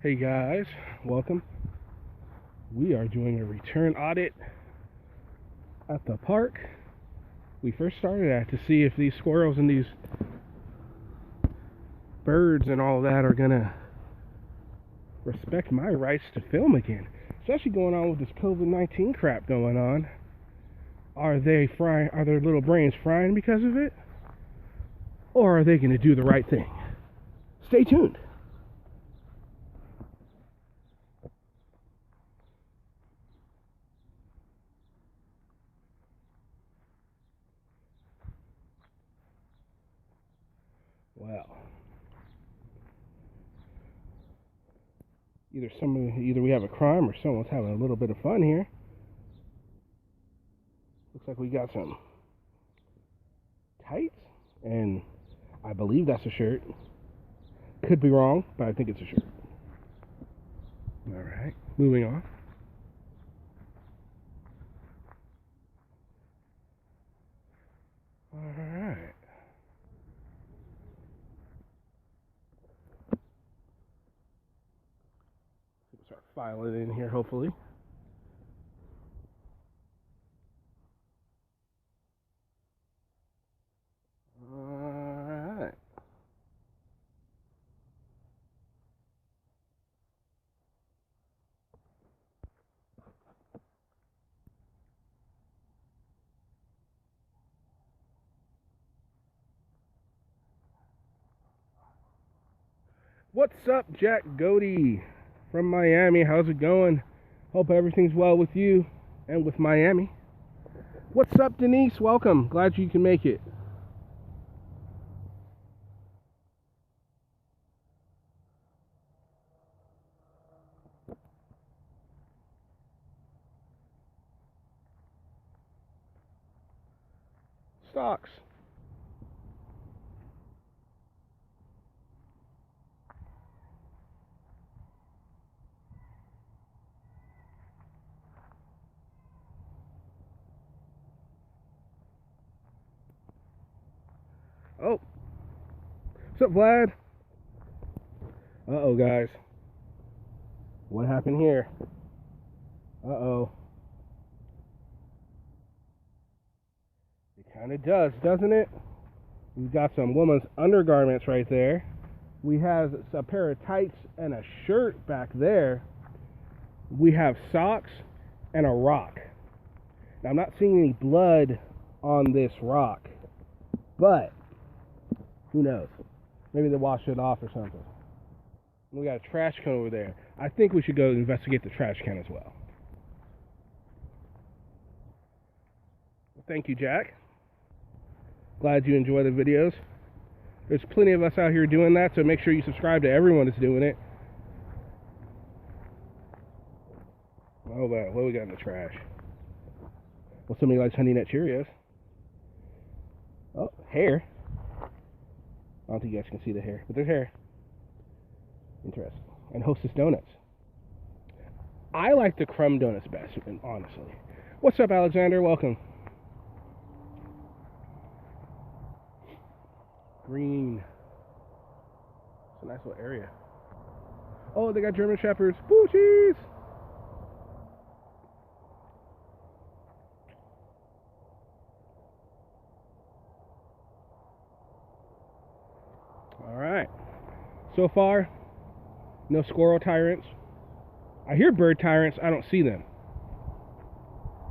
Hey guys, welcome. We are doing a return audit at the park we first started at to see if these squirrels and these birds and all that are gonna respect my rights to film again. Especially going on with this COVID-19 crap going on. Are they frying? Are their little brains frying because of it? Or are they gonna do the right thing? Stay tuned. Well, either we have a crime or someone's having a little bit of fun here. Looks like we got some tights, and I believe that's a shirt. Could be wrong, but I think it's a shirt. Alright, moving on. Alright. We'll start filing in here, hopefully. Alright. What's up, Jack Goody from Miami? How's it going? Hope everything's well with you and with Miami. What's up, Denise? Welcome. Glad you can make it. Stocks. Oh. What's up, Vlad? Uh-oh, guys. What happened here? Uh-oh. It kind of does, doesn't it? We've got some woman's undergarments right there. We have a pair of tights and a shirt back there. We have socks and a rock. Now, I'm not seeing any blood on this rock, but who knows? Maybe they washed it off or something. We got a trash can over there. I think we should go investigate the trash can as well. Thank you, Jack. Glad you enjoy the videos. There's plenty of us out here doing that, so make sure you subscribe to everyone that's doing it. Oh, wow. What do we got in the trash? Well, somebody likes Honey Nut Cheerios. Oh, hair. I don't think you guys can see the hair, but there's hair. Interesting. And Hostess Donuts. I like the crumb donuts best, honestly. What's up, Alexander? Welcome. Green. It's a nice little area. Oh, they got German Shepherds. Boochies! Alright. So far, no squirrel tyrants. I hear bird tyrants. I don't see them.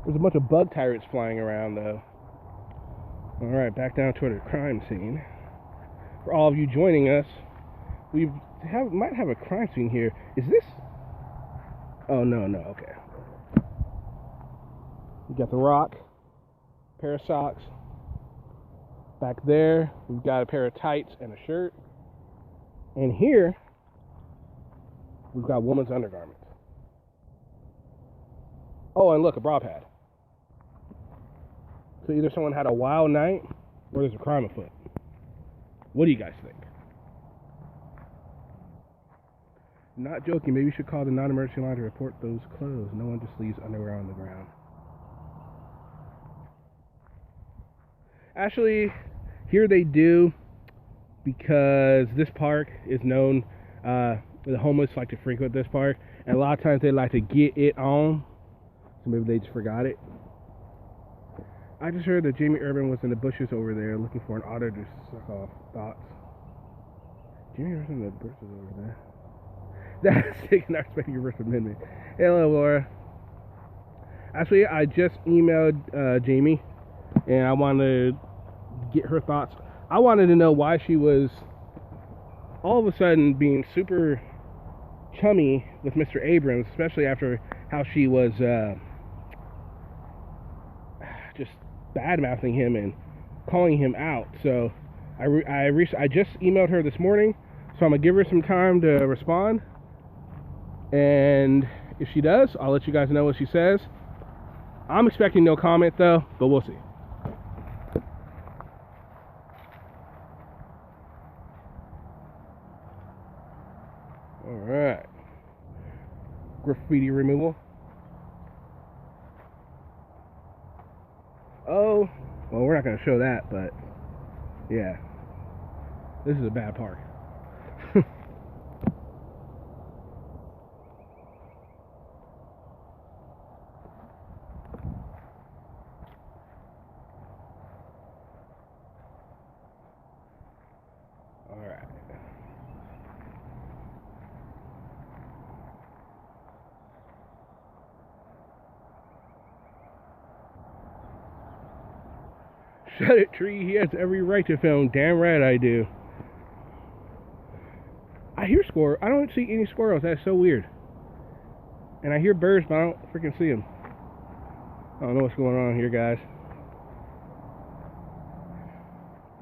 There's a bunch of bug tyrants flying around, though. Alright, back down to the crime scene. For all of you joining us, we might have a crime scene here. Is this? Oh, no, okay. We got the rock, pair of socks. Back there, we've got a pair of tights and a shirt. And here, we've got woman's undergarments. Oh, and look, a bra pad. So either someone had a wild night, or there's a crime afoot. What do you guys think? Not joking, maybe we should call the non-emergency line to report those clothes. No one just leaves underwear on the ground. Actually, here they do, because this park is known, the homeless like to frequent this park, and a lot of times they like to get it on, so maybe they just forgot it. I just heard that Jamie Urban was in the bushes over there looking for an otter to suck off. Thoughts? Jamie Urban's in the bushes over there. That's taking our Speaking First Amendment. Hello, Laura. Actually, I just emailed Jamie, and I wanted to get her thoughts. I wanted to know why she was all of a sudden being super chummy with Mr. Abrams, especially after how she was just bad-mouthing him and calling him out. So I just emailed her this morning, so I'm going to give her some time to respond. And if she does, I'll let you guys know what she says. I'm expecting no comment, though, but we'll see. Alright. Graffiti removal. Oh, well, we're not going to show that, but yeah. This is a bad park. Alright. Shut it, tree. He has every right to film. Damn right I do. I hear squirrels. I don't see any squirrels. That's so weird. And I hear birds, but I don't freaking see them. I don't know what's going on here, guys.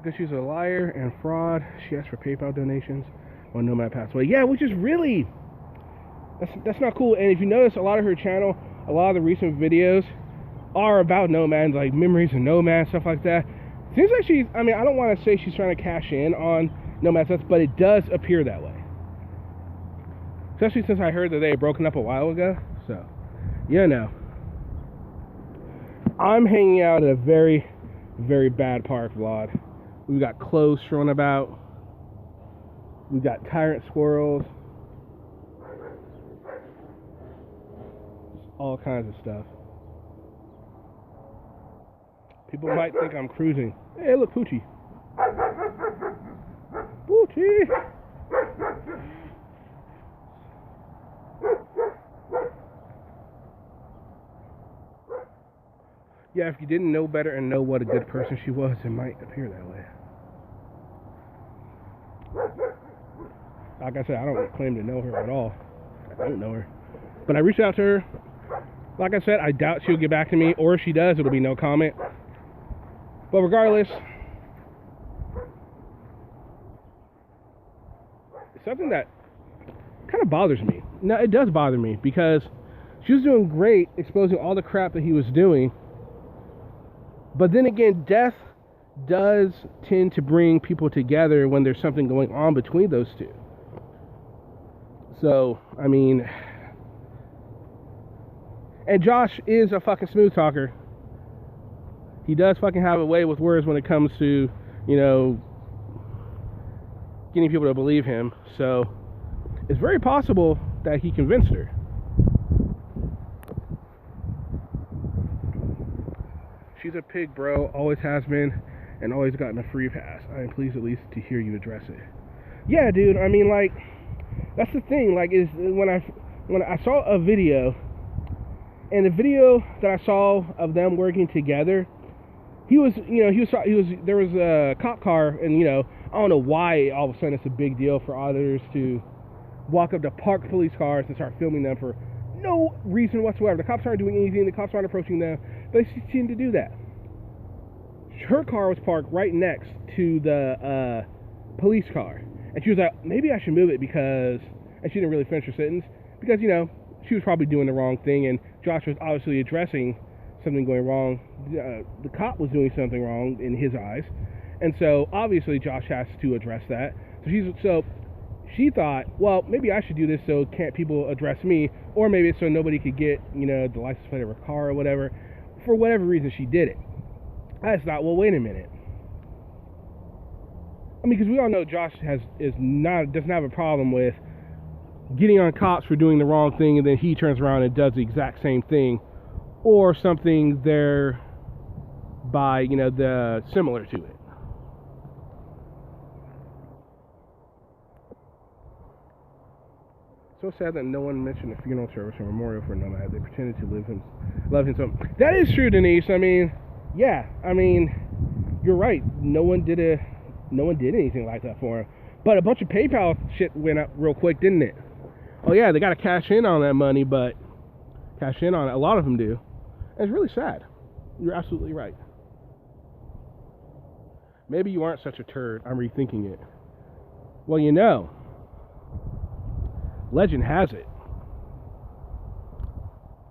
Because she's a liar and fraud. She asked for PayPal donations when Nomad passed away. Yeah, which is really... That's not cool. And if you notice, a lot of her channel, a lot of the recent videos are about Nomads, like memories of Nomads, stuff like that. Seems like she's, I mean, I don't want to say she's trying to cash in on Nomad stuff, but it does appear that way. Especially since I heard that they had broken up a while ago. So, you know. I'm hanging out at a very, very bad park, Vlad. We've got clothes thrown about. We've got tyrant squirrels. All kinds of stuff. People might think I'm cruising. Hey, look, Poochie. Poochie! Yeah, if you didn't know better and know what a good person she was, it might appear that way. Like I said, I don't claim to know her at all. I don't know her. But I reached out to her. Like I said, I doubt she'll get back to me, or if she does, it'll be no comment. But regardless, it's something that kind of bothers me. Now, it does bother me because she was doing great exposing all the crap that he was doing. But then again, death does tend to bring people together when there's something going on between those two. So, I mean... And Josh is a fucking smooth talker. He does fucking have a way with words when it comes to, you know, getting people to believe him. So, it's very possible that he convinced her. She's a pig, bro. Always has been, and always gotten a free pass. I am pleased at least to hear you address it. Yeah, dude. I mean, like, that's the thing. Like, is when I saw a video, and the video that I saw of them working together, there was a cop car, and, you know, I don't know why all of a sudden it's a big deal for others to walk up to parked police cars and start filming them for no reason whatsoever. The cops aren't doing anything. The cops aren't approaching them. They seem to do that. Her car was parked right next to the police car. And she was like, maybe I should move it because... And she didn't really finish her sentence. Because, you know, she was probably doing the wrong thing. And Josh was obviously addressing something going wrong. The cop was doing something wrong in his eyes. And so, obviously, Josh has to address that. So she thought, well, maybe I should do this so can't people address me. Or maybe it's so nobody could get, you know, the license plate of her car or whatever. For whatever reason, she did it. I just thought, well, wait a minute. I mean, because we all know Josh doesn't have a problem with getting on cops for doing the wrong thing, and then he turns around and does the exact same thing, or something there by, you know, the similar to it. So sad that no one mentioned a funeral service or memorial for Nomad. They pretended to love him so. That is true, Denise. I mean, yeah. I mean, you're right. No one did anything like that for him. But a bunch of PayPal shit went up real quick, didn't it? Oh yeah, they got to cash in on that money, but cash in on it. A lot of them do. And it's really sad. You're absolutely right. Maybe you aren't such a turd. I'm rethinking it. Well, you know, legend has it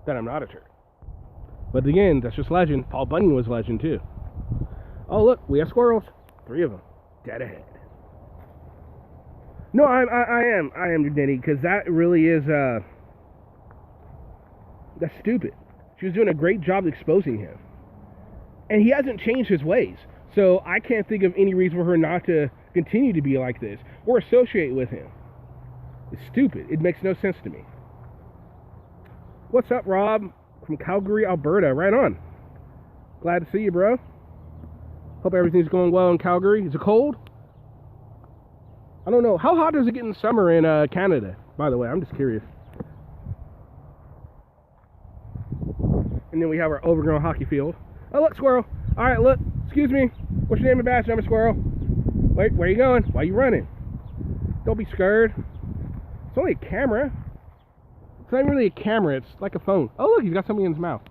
that I'm not a turd. But again, that's just legend. Paul Bunyan was legend too. Oh look, we have squirrels. 3 of them. Dead ahead. No, I am, Denny, because that really is, that's stupid. She was doing a great job exposing him. And he hasn't changed his ways. So I can't think of any reason for her not to continue to be like this or associate with him. It's stupid. It makes no sense to me. What's up, Rob? From Calgary, Alberta. Right on. Glad to see you, bro. Hope everything's going well in Calgary. Is it cold? I don't know. How hot does it get in summer in Canada? By the way, I'm just curious. And then we have our overgrown hockey field. Oh, look, squirrel. All right, look. Excuse me. What's your name and badge number, squirrel? Wait, where are you going? Why are you running? Don't be scared. It's only a camera. It's not really a camera. It's like a phone. Oh, look, he's got something in his mouth.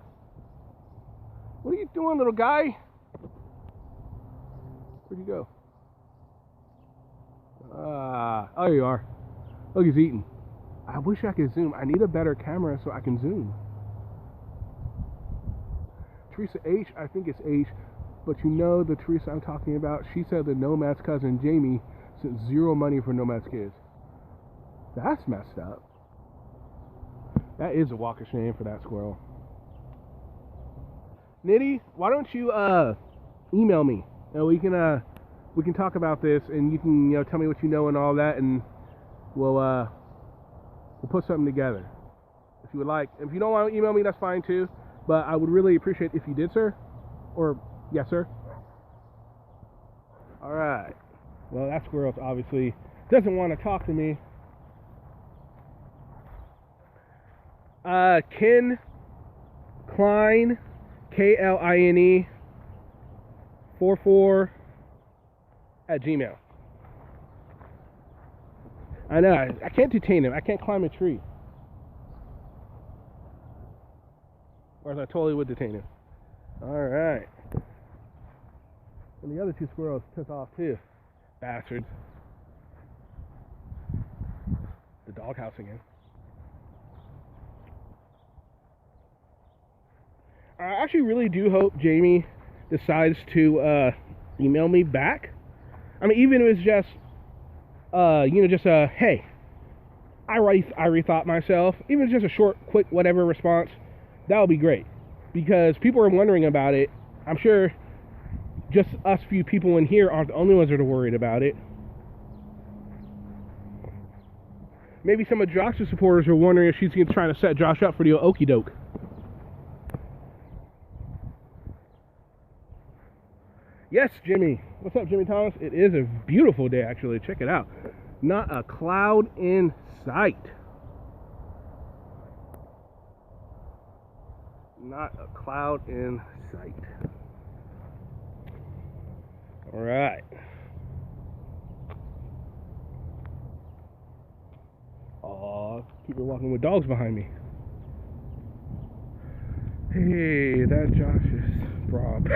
What are you doing, little guy? Where'd you go? Oh, you are. Look, he's eating. I wish I could zoom. I need a better camera so I can zoom. Teresa H, I think it's H, but you know the Teresa I'm talking about. She said that Nomad's cousin Jamie sent 0 money for Nomad's kids. That's messed up. That is a walk of shame for that squirrel. Nitty, why don't you email me and we can talk about this, and you can, you know, tell me what you know and all that, and we'll put something together if you would like. If you don't want to email me, that's fine too. But I would really appreciate if you did, sir. Or, yes, sir. Alright. Well, that squirrel obviously doesn't want to talk to me. Ken Klein, Kline 44 at Gmail. I know, I can't detain him. I can't climb a tree. Whereas I totally would detain him. Alright. And the other 2 squirrels took off too. Bastards. The doghouse again. I actually really do hope Jamie decides to email me back. I mean, even if it's just, you know, just a, hey, I rethought myself. Even if it's just a short, quick, whatever response, that would be great. Because people are wondering about it. I'm sure just us few people in here aren't the only ones that are worried about it. Maybe some of Josh's supporters are wondering if she's going to try to set Josh up for the okie doke. Yes, Jimmy. What's up, Jimmy Thomas? It is a beautiful day, actually. Check it out. Not a cloud in sight. Not a cloud in sight. All right. Aw, people are walking with dogs behind me. Hey, that Josh is Rob.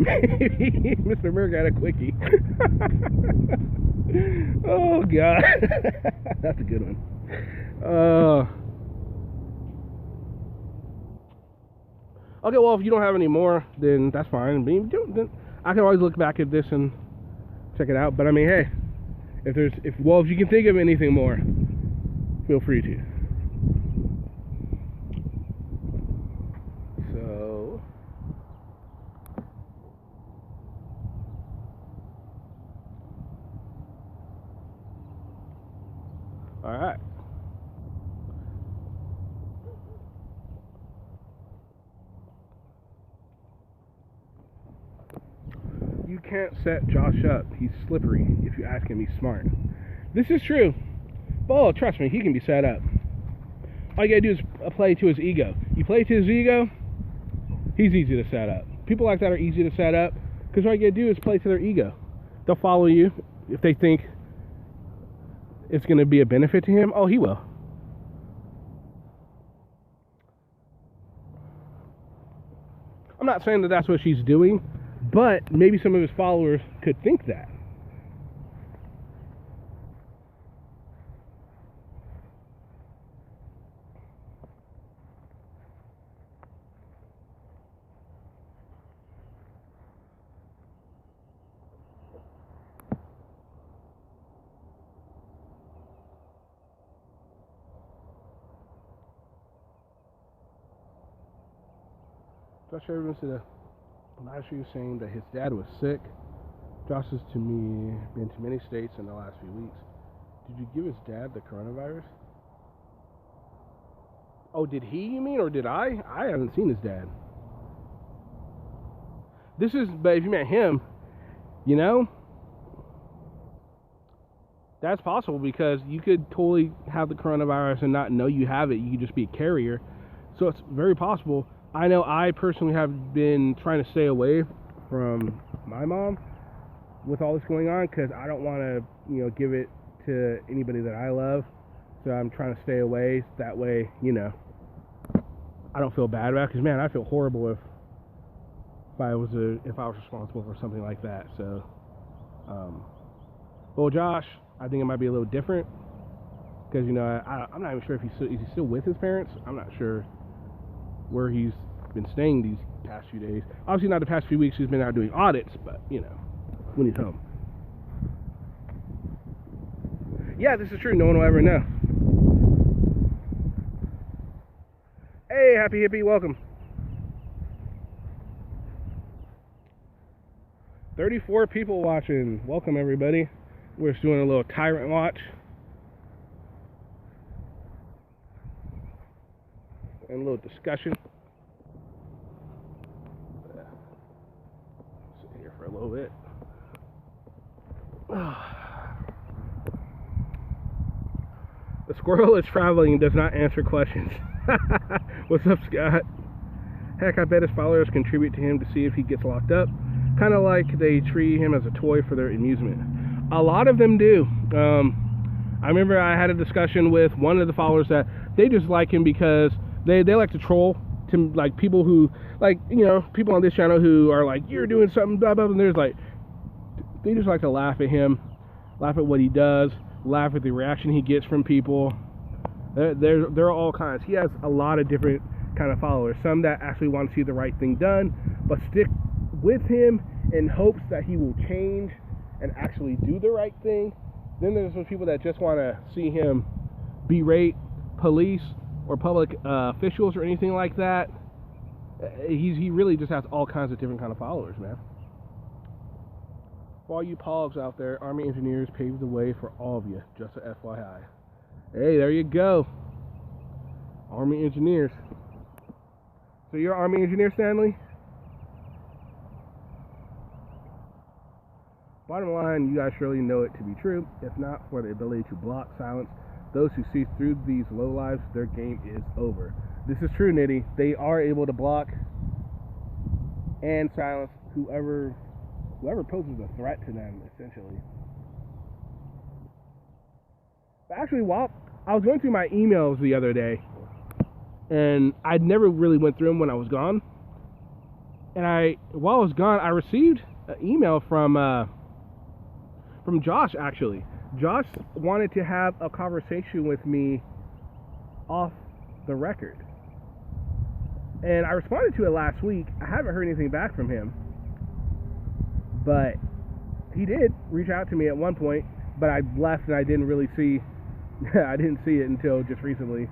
Maybe Mr. Murr got a quickie. Oh, God. That's a good one. Okay, well, if you don't have any more, then that's fine. I mean, then I can always look back at this and check it out. But I mean, hey, if you can think of anything more, feel free to. So, All right. You can't set Josh up. He's slippery. If you ask him, he's smart. This is true. But oh, trust me, he can be set up. All you gotta do is play to his ego. You play to his ego, he's easy to set up. People like that are easy to set up because all you gotta do is play to their ego. They'll follow you if they think it's gonna be a benefit to him. Oh, he will. I'm not saying that that's what she's doing, but maybe some of his followers could think that. Josh Everyone said last year saying that his dad was sick. Josh has to me been to many states in the last few weeks. Did you give his dad the coronavirus? Oh, did he, you mean, or did I? I haven't seen his dad. This is, but if you met him, you know, that's possible because you could totally have the coronavirus and not know you have it. You could just be a carrier. So it's very possible. I know I personally have been trying to stay away from my mom with all this going on because I don't want to, you know, give it to anybody that I love. So I'm trying to stay away. That way, you know, I don't feel bad about it. Because man, I feel horrible if I was responsible for something like that. So, well, Josh, I think it might be a little different because, you know, I'm not even sure if is he still with his parents. I'm not sure where he's been staying these past few days. Obviously not the past few weeks. He's been out doing audits, but you know, when he's home. Yeah, this is true. No one will ever know. Hey, happy hippie, welcome. 34 people watching. Welcome everybody. We're just doing a little tyrant watch. And a little discussion. Sit here for a little bit. The squirrel is traveling and does not answer questions. What's up, Scott? Heck, I bet his followers contribute to him to see if he gets locked up. Kind of like they treat him as a toy for their amusement. A lot of them do. I remember I had a discussion with one of the followers that they just like him because they like to troll to like people who, like, you know, people on this channel who are like, you're doing something blah blah, and there's like, they just like to laugh at him, laugh at what he does, laugh at the reaction he gets from people. There are all kinds. He has a lot of different kind of followers. Some that actually want to see the right thing done but stick with him in hopes that he will change and actually do the right thing. Then there's those people that just want to see him berate police or public officials or anything like that. He really just has all kinds of different kind of followers, man. For all you pogs out there, Army engineers paved the way for all of you, just a FYI. Hey, there you go. Army engineers. So you're an Army engineer, Stanley? Bottom line, you guys surely know it to be true. If not for the ability to block, silence those who see through these lowlives, their game is over. This is true, Nitty. They are able to block and silence whoever poses a threat to them, essentially. But actually, while I was going through my emails the other day, and I'd never really went through them when I was gone. And while I was gone, I received an email from Josh, actually. Josh wanted to have a conversation with me off the record. And I responded to it last week. I haven't heard anything back from him. But he did reach out to me at one point, but I left and I didn't really see I didn't see it until just recently.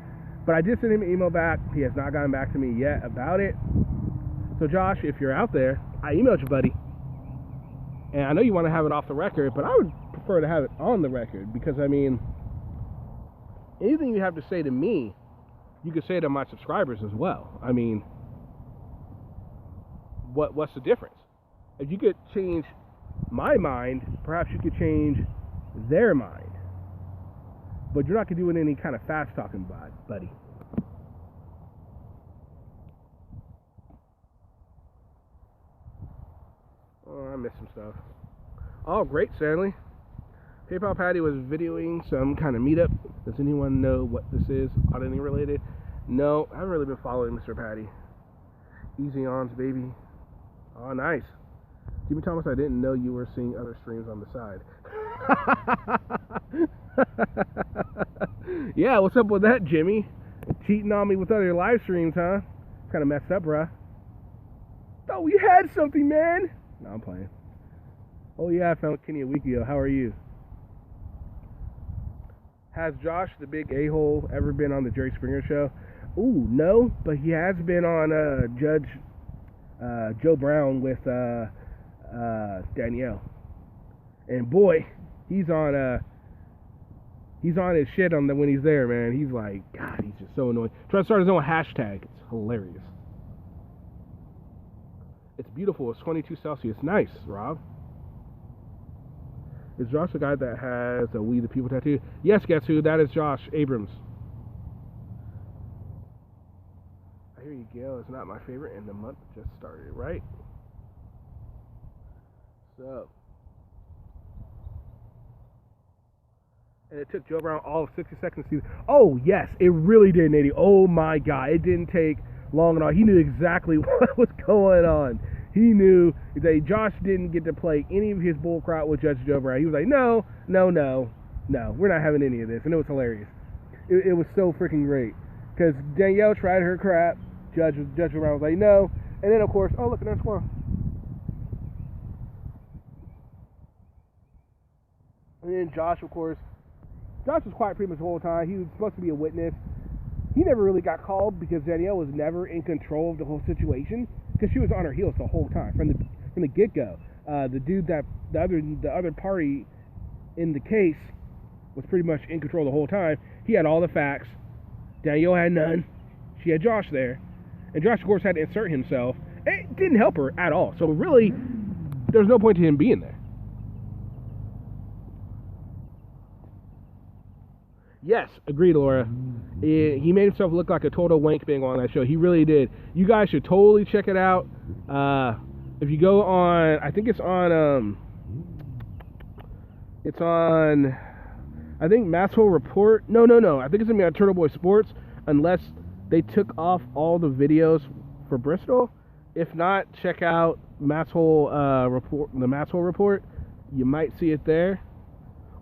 But I did send him an email back. He has not gotten back to me yet about it. So Josh, if you're out there, I emailed you, buddy. And I know you want to have it off the record, but I would prefer to have it on the record because, I mean, anything you have to say to me, you could say to my subscribers as well. I mean, what's the difference? If you could change my mind, perhaps you could change their mind. But you're not going to do it in any kind of fast talking, buddy. Oh, I missed some stuff. Oh, great, Stanley. PayPal Patty was videoing some kind of meetup. Does anyone know what this is? Auditing related? No, I haven't really been following Mr. Patty. Easy ons, baby. Oh, nice. Jimmy Thomas, I didn't know you were seeing other streams on the side. Yeah, what's up with that, Jimmy? Cheating on me with other live streams, huh? Kind of messed up, bruh. Thought we had something, man. No, I'm playing. Oh, yeah, I found Kenny a week ago. How are you? Has Josh, the big a-hole, ever been on the Jerry Springer show? Ooh, no, but he has been on Judge Joe Brown with Danielle. And boy, he's on his shit when he's there, man. He's like, God, he's just so annoying. Trying to start his own hashtag. It's hilarious. It's beautiful. It's 22 Celsius. Nice, Rob. Is Josh the guy that has a We the People tattoo? Yes, guess who? That is Josh Abrams. I hear you, Gail. It's not my favorite, and the month just started, right? So. And it took Joe Brown all of 60 seconds to see. Oh, yes, it really did, Nitty. Oh, my God. It didn't take long at all. He knew exactly what was going on. He knew that Josh didn't get to play any of his bullcrap with Judge Joe Brown. He was like, no, we're not having any of this. And it was hilarious. It was so freaking great. Because Danielle tried her crap. Judge Brown was like, no. And then, of course, oh, look at that squirrel. And then Josh, of course, Josh was quiet pretty much the whole time. He was supposed to be a witness. He never really got called because Danielle was never in control of the whole situation because she was on her heels the whole time from the get-go. The dude that the other party in the case was pretty much in control the whole time. He had all the facts. Danielle had none. She had Josh there, and Josh, of course, had to insert himself. It didn't help her at all. So really, there's no point to him being there. Yes, agreed, Laura. He made himself look like a total wank being on that show. He really did. You guys should totally check it out. If you go on, I think it's on, I think Maxwell Report. No. I think it's going to be on Turtle Boy Sports, unless they took off all the videos for Bristol. If not, check out Maxwell Report, the Maxwell Report. You might see it there.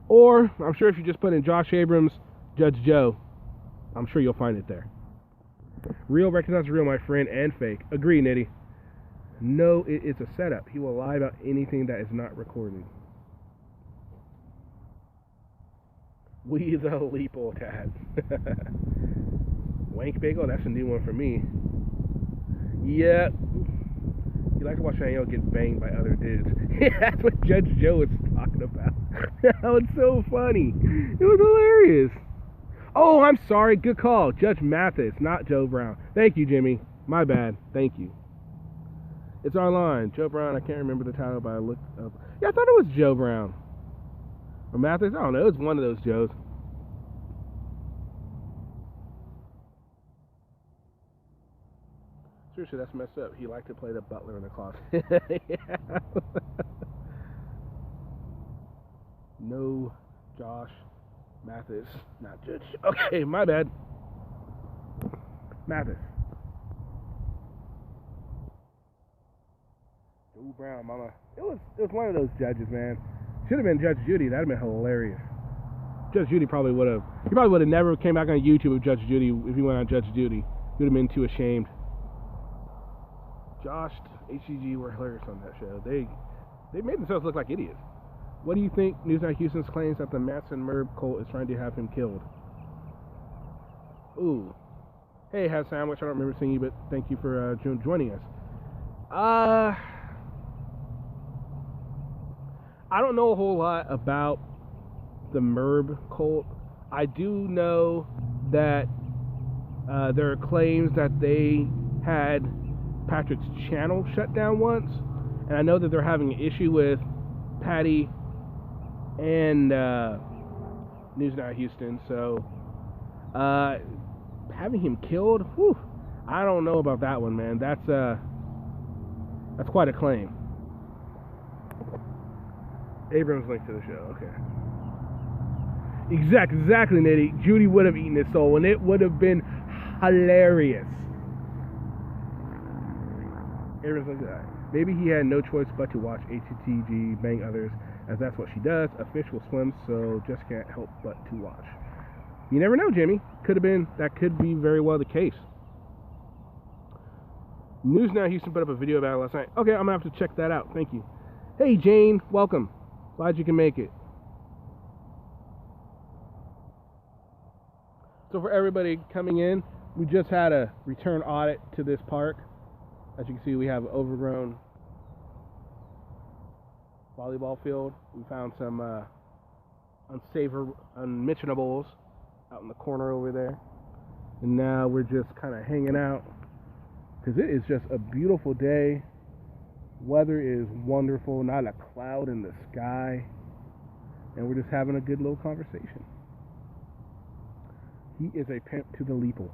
Or, I'm sure if you just put in Josh Abrams, Judge Joe, I'm sure you'll find it there. Real recognizes real, my friend, and fake. Agree, Nitty. No, it's a setup. He will lie about anything that is not recorded. We the Leaple Tat. Wank Bagel, that's a new one for me. Yep. You like to watch Danielle get banged by other dudes. That's what Judge Joe is talking about. That was so funny. It was hilarious. Oh, I'm sorry. Good call. Judge Mathis, not Joe Brown. Thank you, Jimmy. My bad. Thank you. It's online. Joe Brown, I can't remember the title, but I looked up. Yeah, I thought it was Joe Brown. Or Mathis. I don't know. It was one of those Joes. Seriously, that's messed up. He liked to play the butler in the closet. Yeah. No, Josh Mathis, not Judge. Okay, my bad. Mathis. Joe Brown, mama. It was one of those judges, man. Should have been Judge Judy. That'd have been hilarious. Judge Judy probably would have. He probably would have never came back on YouTube with Judge Judy if he went on Judge Judy. He would have been too ashamed. Josh, HCG were hilarious on that show. They made themselves look like idiots. What do you think Newsnight Houston's claims that the Matson Merb cult is trying to have him killed? Ooh. Hey, Has Sandwich. I don't remember seeing you, but thank you for joining us. I don't know a whole lot about the Merb cult. I do know that there are claims that they had Patrick's channel shut down once, and I know that they're having an issue with Patty and News Now Houston. So having him killed, whew, I don't know about that one, man. That's quite a claim. Abrams linked to the show. Okay. Exactly, Nitty. Judy would have eaten his soul, and it would have been hilarious. Abrams linked to that. Maybe he had no choice but to watch HTTG bang others, as that's what she does. A fish will swim, so just can't help but to watch. You never know, Jimmy. That could be very well the case. News Now Houston put up a video about it last night. Okay, I'm gonna have to check that out. Thank you. Hey Jane, welcome. Glad you can make it. So for everybody coming in, we just had a return audit to this park. As you can see, we have an overgrown volleyball field. We found some unmentionables out in the corner over there. And now we're just kind of hanging out because it is just a beautiful day. Weather is wonderful, not a cloud in the sky. And we're just having a good little conversation. He is a pimp to the leeple.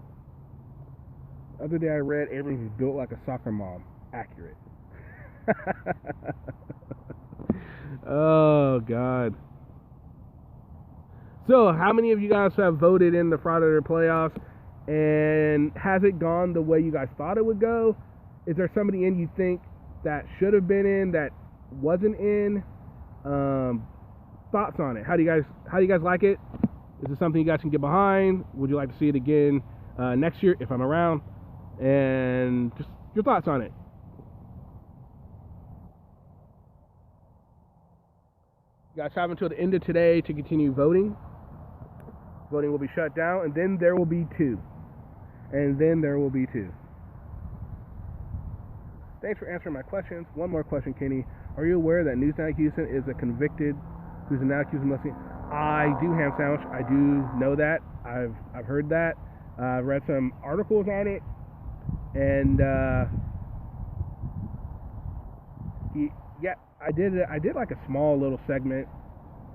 The other day I read Abrams is built like a soccer mom. Accurate. Oh, God. So, how many of you guys have voted in the Friday Night playoffs? And has it gone the way you guys thought it would go? Is there somebody in you think that should have been in that wasn't in? Thoughts on it? How do you guys like it? Is it something you guys can get behind? Would you like to see it again next year if I'm around? And just your thoughts on it. You guys have until the end of today to continue voting. Voting will be shut down, and then there will be two. Thanks for answering my questions. One more question, Kenny. Are you aware that News Now Houston is a convicted who's now accused of molesting? I do, ham sandwich. I do know that. I've heard that. I've read some articles on it, and yeah, I did like a small little segment,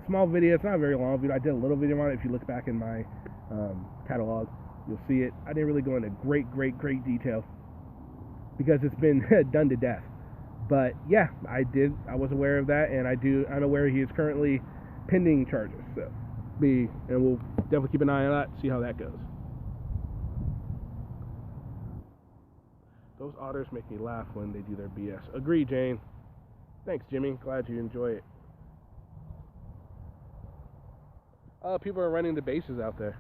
small video. It's not a very long video. I did a little video on it. If you look back in my catalog, you'll see it. I didn't really go into great detail because it's been done to death. But yeah, I was aware of that, and I'm aware he is currently pending charges. So and we'll definitely keep an eye on that, see how that goes. Those otters make me laugh when they do their BS. Agree, Jane. Thanks, Jimmy. Glad you enjoy it. Oh, people are running the bases out there.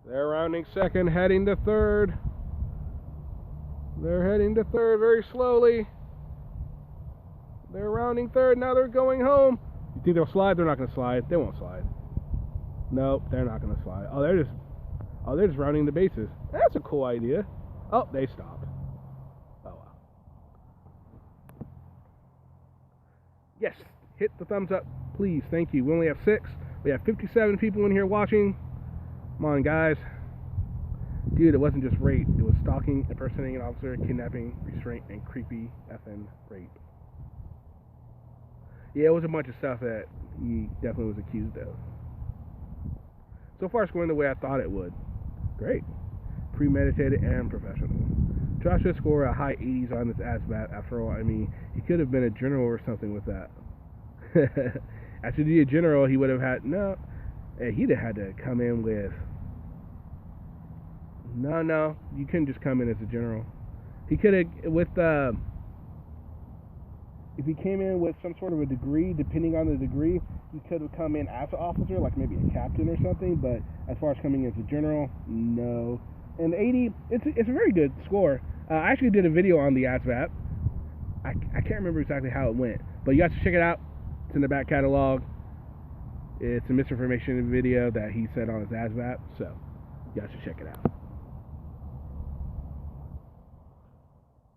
They're rounding second, heading to third. They're heading to third very slowly. They're rounding third. Now they're going home. You think they'll slide? They're not going to slide. They won't slide. Nope, they're not going to slide. Oh, they're just rounding the bases. That's a cool idea. Oh, they stopped. Oh, wow. Yes, hit the thumbs up, please. Thank you. We only have 6. We have 57 people in here watching. Come on, guys. Dude, it wasn't just rape. It was stalking, impersonating an officer, kidnapping, restraint, and creepy effing rape. Yeah, it was a bunch of stuff that he definitely was accused of. So far, it's going the way I thought it would. Great. Premeditated and professional. Josh should score a high 80s on this ASVAB. After all, I mean, he could have been a general or something with that. After the general, he would have had... No. He'd have had to come in with... No. You couldn't just come in as a general. He could have... If he came in with some sort of a degree, depending on the degree, he could have come in as an officer, like maybe a captain or something. But as far as coming in as a general, no. And 80, it's a very good score. I actually did a video on the ASVAB. I can't remember exactly how it went, but you guys should check it out. It's in the back catalog. It's a misinformation video that he said on his ASVAB, so you guys should check it out.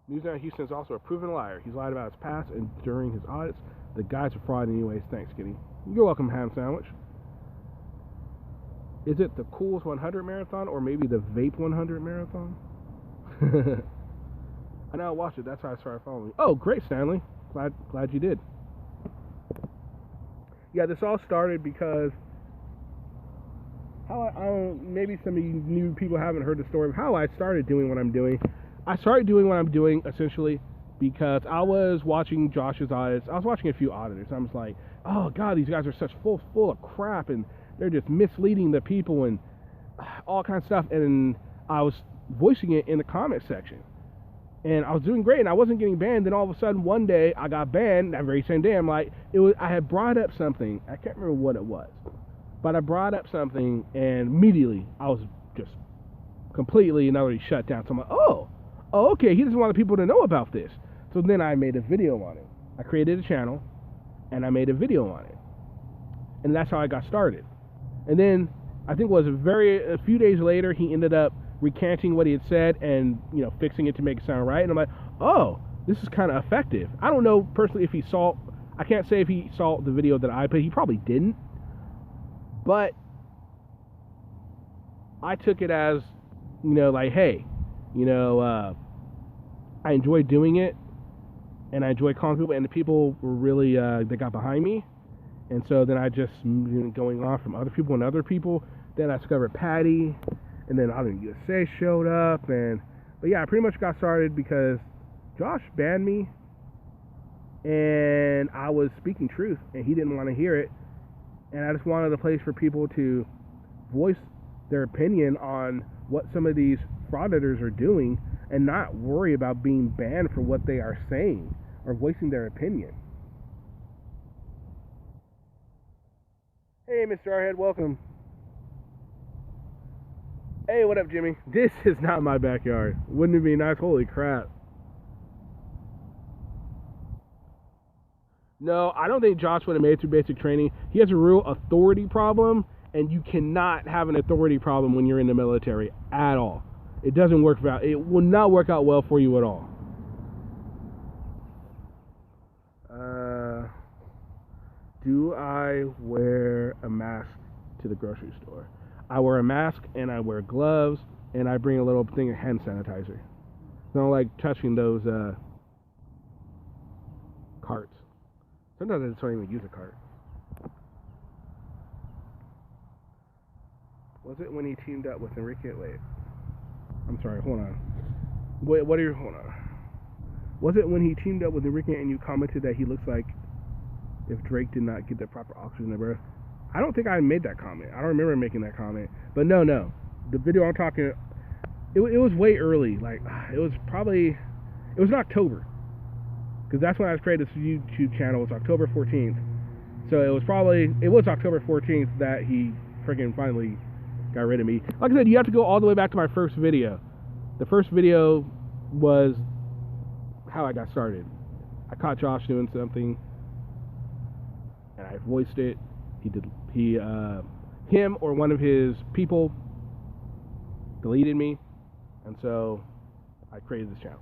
News Now Houston is also a proven liar. He's lied about his past and during his audits. The guy's a fraud anyways. Thanks, Kitty. You're welcome, ham sandwich. Is it the Cools 100 marathon or maybe the Vape 100 marathon? I know I watched it. That's how I started following. Oh, great, Stanley. Glad you did. Yeah, this all started because maybe some of you new people haven't heard the story of how I started doing what I'm doing. I started doing what I'm doing essentially because I was watching Josh's audits. I was watching a few auditors. I was like, oh God, these guys are such full of crap, and they're just misleading the people and all kinds of stuff. And I was voicing it in the comment section, and I was doing great, and I wasn't getting banned. Then all of a sudden, one day, I got banned. That very same day, I had brought up something. I can't remember what it was, but I brought up something, and immediately I was just completely and utterly shut down. So I'm like, oh, okay, he doesn't want the people to know about this. So then I made a video on it. I created a channel, and I made a video on it, and that's how I got started. And then I think it was a few days later, he ended up recanting what he had said and fixing it to make it sound right. And I'm like, oh, this is kind of effective. I don't know personally if he saw. I can't say if he saw the video that I put. He probably didn't. But I took it as like, hey, I enjoyed doing it, and I enjoyed calling people, and the people were really they got behind me. And so then I just going on from other people and other people. Then I discovered Patty, and then Audit USA showed up, but yeah, I pretty much got started because Josh banned me, and I was speaking truth, and he didn't want to hear it, and I just wanted a place for people to voice their opinion on what some of these frauditors are doing, and not worry about being banned for what they are saying or voicing their opinion. Hey, Mr. Arhead, welcome. Hey, what up, Jimmy? This is not my backyard. Wouldn't it be nice? Holy crap. No, I don't think Josh would have made it through basic training. He has a real authority problem, and you cannot have an authority problem when you're in the military at all. It doesn't work out. It will not work out well for you at all. Do I wear a mask to the grocery store? I wear a mask, and I wear gloves, and I bring a little thing of hand sanitizer. I don't like touching those carts. Sometimes I just don't even use a cart. Was it when he teamed up with Enrique? Wait. I'm sorry, hold on. Wait, hold on. Was it when he teamed up with Enrique and you commented that he looks like if Drake did not get the proper oxygen in the breath? I don't think I made that comment. I don't remember making that comment. But no. The video I'm talking, it was way early. Like, it was in October. Because that's when I created this YouTube channel. It was October 14th. So it was October 14th that he freaking finally got rid of me. Like I said, you have to go all the way back to my first video. The first video was how I got started. I caught Josh doing something, and I voiced it. Him or one of his people deleted me, and so I created this channel.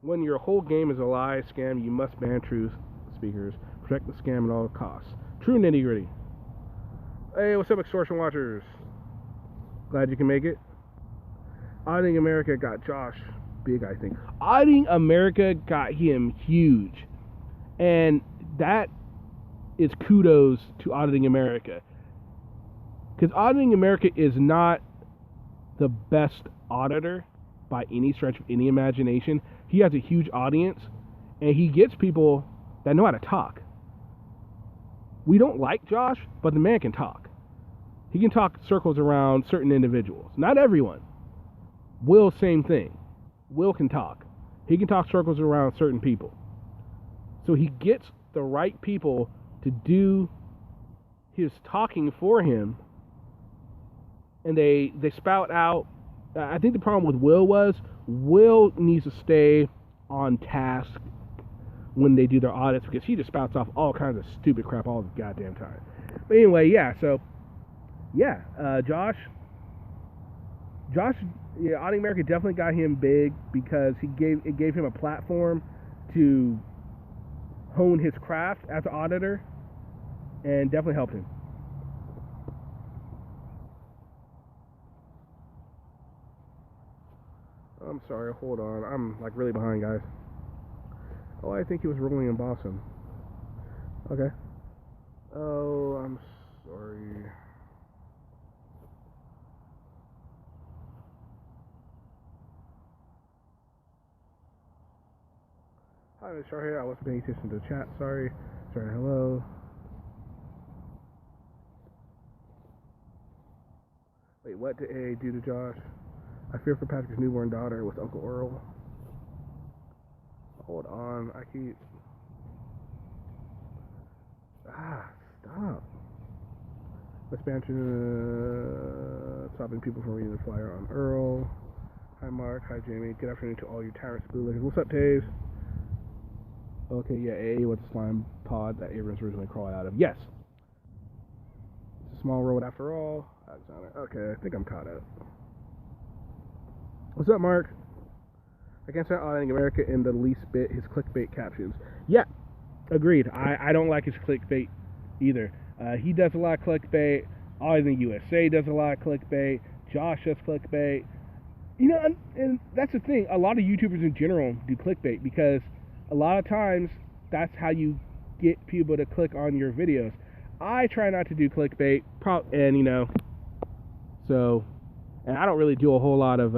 When your whole game is a lie, scam, you must ban truth speakers. Protect the scam at all costs. True nitty gritty. Hey, what's up, extortion watchers? Glad you can make it. Auditing America got Josh big, I think. Auditing America got him huge. And that is kudos to Auditing America. Because Auditing America is not the best auditor by any stretch of any imagination. He has a huge audience, and he gets people that know how to talk. We don't like Josh, but the man can talk. He can talk circles around certain individuals. Not everyone. Will, same thing. Will can talk. He can talk circles around certain people. So he gets the right people to do his talking for him, and they spout out. I think the problem with Will needs to stay on task when they do their audits, because he just spouts off all kinds of stupid crap all the goddamn time. But anyway, yeah, so yeah, Josh Yeah, Auditing America definitely got him big because it gave him a platform to hone his craft as an auditor, and definitely helped him. I'm sorry, hold on. I'm like really behind, guys. Oh, I think he was rolling in Boston. Okay. Oh, I'm sorry. Hi, Miss Shar here. I wasn't paying attention to the chat. Sorry. Sorry, hello. Wait, what did AA do to Josh? I fear for Patrick's newborn daughter with Uncle Earl. Hold on. I keep... Stop. Expansion, stopping people from reading the flyer on Earl. Hi, Mark. Hi, Jamie. Good afternoon to all you tyrants, bootleggers. What's up, Taze? Okay, yeah, AA was the slime pod that Abrams originally crawled out of. Yes. It's a small road after all. Alexander. Okay, I think I'm caught up. What's up, Mark? I can't stand Auditing America in the least bit. His clickbait captions. Yeah, agreed. I don't like his clickbait either. He does a lot of clickbait. Auditing USA does a lot of clickbait. Josh does clickbait. You know, and that's the thing. A lot of YouTubers in general do clickbait because a lot of times that's how you get people to click on your videos. I try not to do clickbait, and you know, so, and I don't really do a whole lot of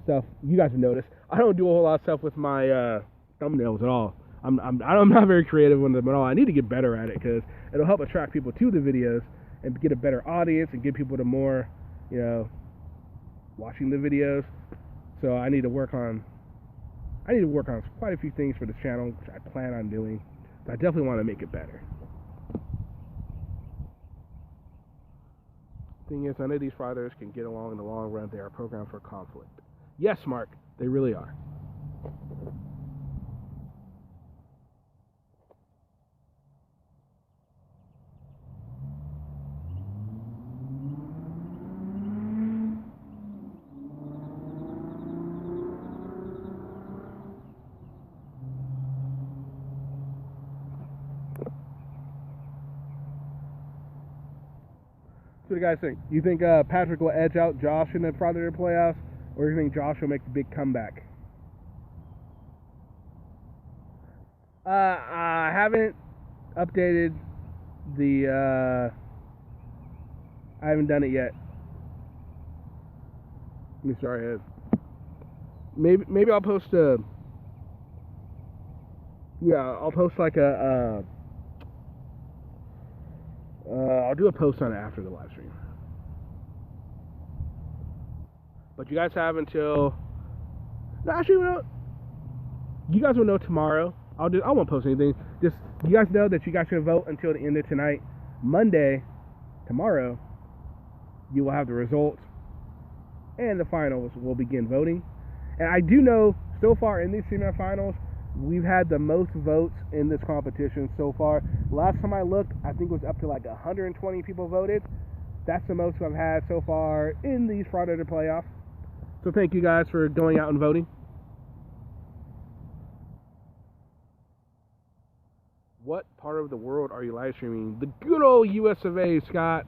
stuff. You guys have noticed I don't do a whole lot of stuff with my thumbnails at all. I'm not very creative with them at all. I need to get better at it because it'll help attract people to the videos and get a better audience and get people to more, you know, watching the videos. So I need to work on quite a few things for this channel, which I plan on doing. So I definitely want to make it better. Thing is, none of these fraudsters can get along in the long run. They are programmed for conflict. Yes, Mark, they really are. What do you guys think? You think Patrick will edge out Josh in the Fraudster playoffs, or do you think Josh will make the big comeback? I haven't updated the. I haven't done it yet. Let me start ahead. Maybe I'll post a. Yeah, I'll post like a. I'll do a post on it after the live stream. But you guys have until. No, actually, you guys will know tomorrow. I won't post anything. Just you guys know that you guys can vote until the end of tonight. Monday, tomorrow, you will have the results, and the finals will begin voting. And I do know so far in these semifinals, we've had the most votes in this competition so far. Last time I looked, I think it was up to like 120 people voted. That's the most I've had so far in these Fraudster playoffs. So thank you guys for going out and voting. What part of the world are you live streaming? The good old US of A, Scott.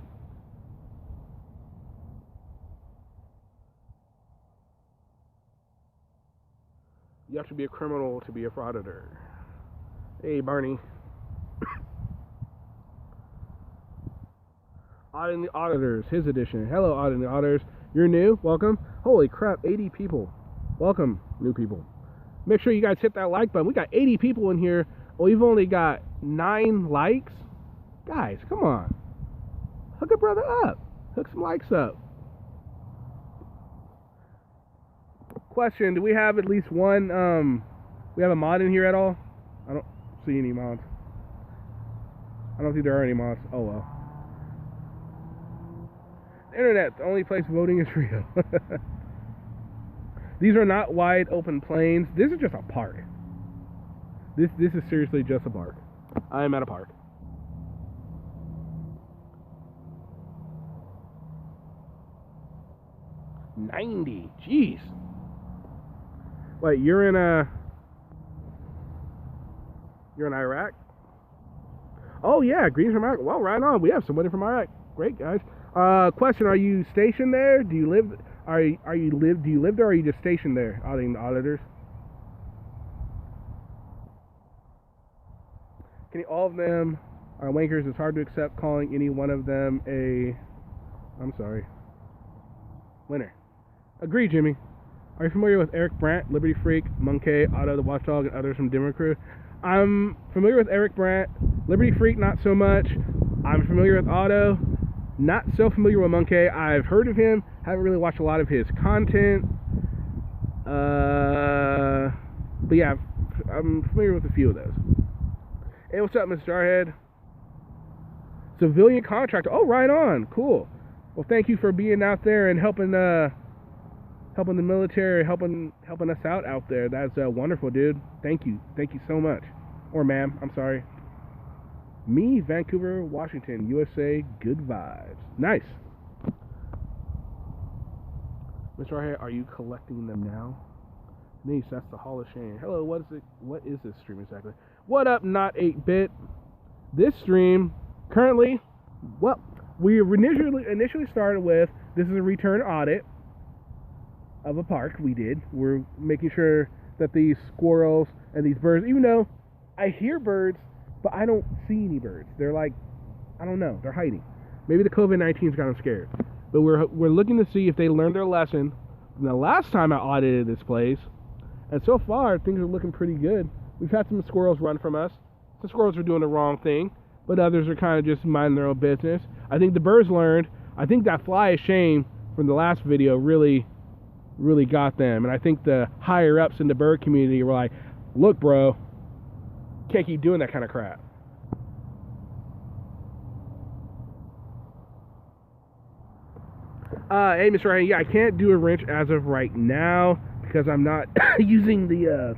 You have to be a criminal to be a frauditor. Hey, Barney. Auditing the Auditors, his edition. Hello, Auditing the Auditors. You're new? Welcome. Holy crap, 80 people. Welcome, new people. Make sure you guys hit that like button. We got 80 people in here. We've only got 9 likes. Guys, come on. Hook a brother up. Hook some likes up. Question, do we have at least one, we have a mod in here at all? I don't see any mods. I don't think there are any mods. Oh well. The internet, the only place voting is real. These are not wide open plains. This is just a park. This is seriously just a park. I am at a park. 90. Jeez. Wait, you're in Iraq? Oh yeah, Greens from Iraq. Well, right on. We have somebody from Iraq. Great guys. Question: are you stationed there? Do you live? Do you live there, or are you just stationed there, auditing the auditors? All of them are wankers. It's hard to accept calling any one of them a. I'm sorry. Winner. Agree, Jimmy. Are you familiar with Eric Brandt, Liberty Freak, Monkey, Otto the Watchdog, and others from Dimmer Crew? I'm familiar with Eric Brandt. Liberty Freak, not so much. I'm familiar with Otto. Not so familiar with Monkey. I've heard of him. Haven't really watched a lot of his content. But yeah, I'm familiar with a few of those. Hey, what's up, Mr. Jarhead? Civilian contractor. Oh, right on. Cool. Well, thank you for being out there and helping the military, helping us out there. That's wonderful, dude. Thank you so much. Or ma'am, I'm sorry. Me, Vancouver, Washington, USA. Good vibes. Nice. Mr. Arhead, are you collecting them now? Nice, that's the Hall of Shame. Hello, what is this stream exactly? What up, not 8-bit? This stream currently, well, we initially started with, this is a return audit of a park. We're making sure that these squirrels and these birds, even though I hear birds, but I don't see any birds. They're like, I don't know, they're hiding. Maybe the COVID-19's got them scared. But we're looking to see if they learned their lesson from the last time I audited this place. And so far, things are looking pretty good. We've had some squirrels run from us. Some squirrels are doing the wrong thing, but others are kind of just minding their own business. I think the birds learned. I think that fly of shame from the last video really got them. And I think the higher ups in the bird community were like, look, bro, can't keep doing that kind of crap. Hey, Mr. Ryan, yeah, I can't do a wrench as of right now because I'm not using the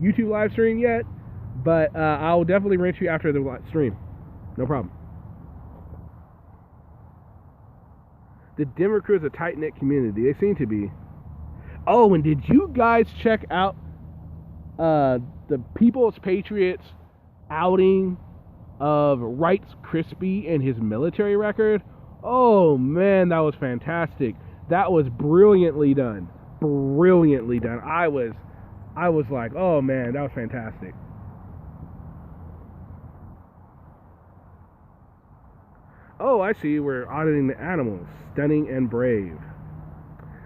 YouTube live stream yet, but I'll definitely wrench you after the stream. No problem. The Denver crew is a tight-knit community. They seem to be. Oh, and did you guys check out the People's Patriots outing of Rice Crispy and his military record? Oh man, that was fantastic. That was brilliantly done. Brilliantly done. I was like, oh man, that was fantastic. Oh, I see. We're auditing the animals. Stunning and brave.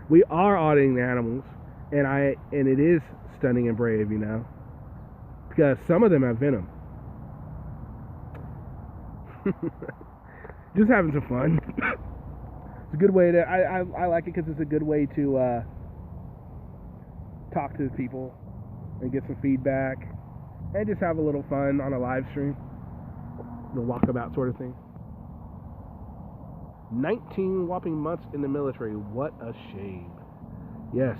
We are auditing the animals, and it is stunning and brave, you know, because some of them have venom. Just having some fun. It's a good way to. I like it because it's a good way to talk to people and get some feedback and just have a little fun on a live stream, the walkabout sort of thing. 19 whopping months in the military. What a shame. Yes.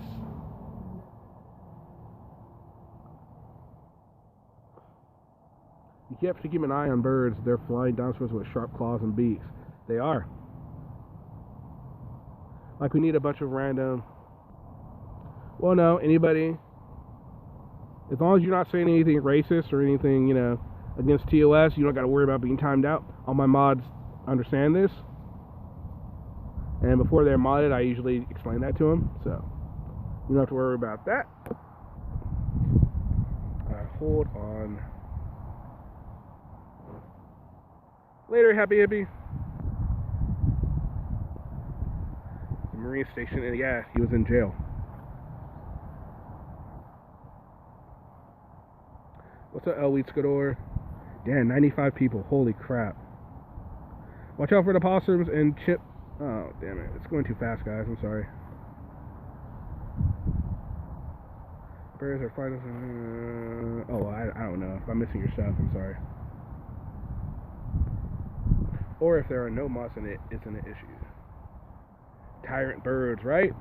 You have to keep an eye on birds. They're flying dinosaurs with sharp claws and beaks. They are. Like, we need a bunch of random. Well, no, anybody. As long as you're not saying anything racist or anything, you know, against TOS, you don't got to worry about being timed out. All my mods understand this. And before they're modded, I usually explain that to them. So, you don't have to worry about that. Hold on. Later, Happy Hippie. The Marine Station, and yeah, he was in jail. What's up, Elite Scudor? Damn, 95 people. Holy crap. Watch out for the possums and chip. Oh, damn it. It's going too fast, guys. I'm sorry. Birds are fighting. Oh, I don't know. If I'm missing your stuff, I'm sorry. Or if there are no moths in it, isn't an issue. Tyrant birds, right?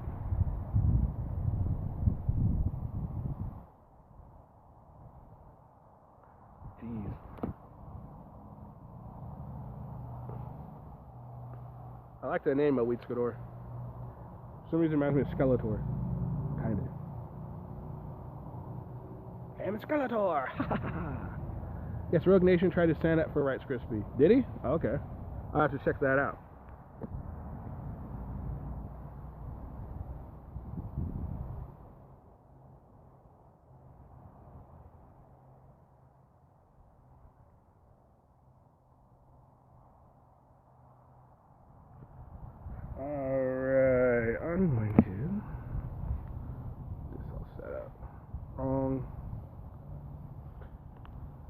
Jeez. I like that name, Elite Scudor. For some reason, it reminds me of Skeletor. Kind of. I'm Skeletor! Yes, Rogue Nation tried to stand up for Rice Krispie. Did he? Okay. I'll have to check that out. Alright, I'm going to get this all set up. Wrong.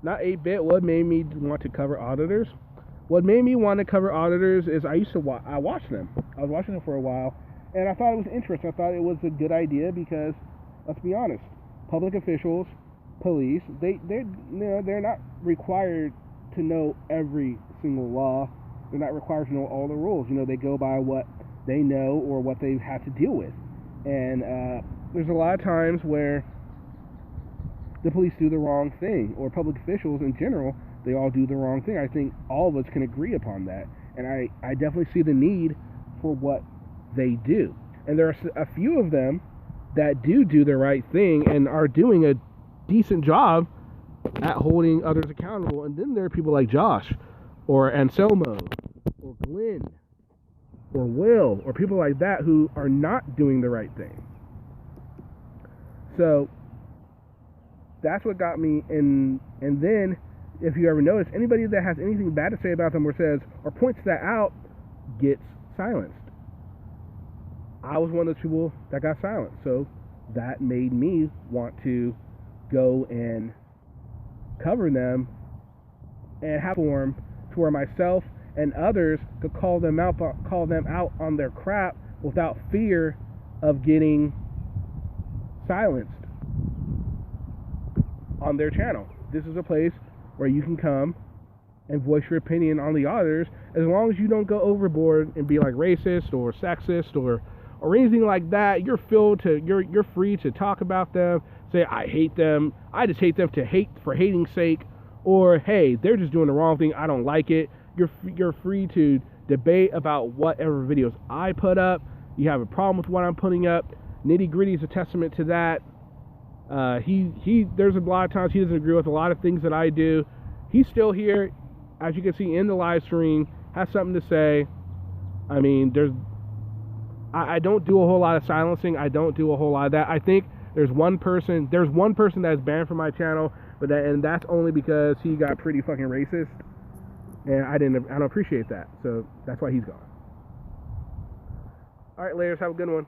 Not 8-bit. What made me want to cover auditors? What made me want to cover auditors is I watched them. I was watching them for a while, and I thought it was interesting. I thought it was a good idea because, let's be honest, public officials, police, they're not required to know every single law. They're not required to know all the rules. They go by what they know or what they've had to deal with. And there's a lot of times where the police do the wrong thing, or public officials in general, they all do the wrong thing. I think all of us can agree upon that. And I definitely see the need for what they do. And there are a few of them that do the right thing and are doing a decent job at holding others accountable. And then there are people like Josh, or Anselmo, or Glenn, or Will, or people like that who are not doing the right thing. So that's what got me in. And then, if you ever notice, anybody that has anything bad to say about them or says or points that out gets silenced. I was one of those people that got silenced, so that made me want to go and cover them and have a forum to where myself and others could call them out on their crap without fear of getting silenced on their channel. This is a place where you can come and voice your opinion on the auditors, as long as you don't go overboard and be like racist or sexist or anything like that. You're free to talk about them, say I hate them, I just hate them for hating's sake, or hey, they're just doing the wrong thing, I don't like it. You're free to debate about whatever videos I put up. You have a problem with what I'm putting up. Nitty Gritty is a testament to that. There's a lot of times he doesn't agree with a lot of things that I do. He's still here, as you can see in the live stream, has something to say. I mean, I don't do a whole lot of silencing. I don't do a whole lot of that. I think there's one person that's banned from my channel, and that's only because he got pretty fucking racist, and I don't appreciate that. So that's why he's gone. All right, laters, have a good one.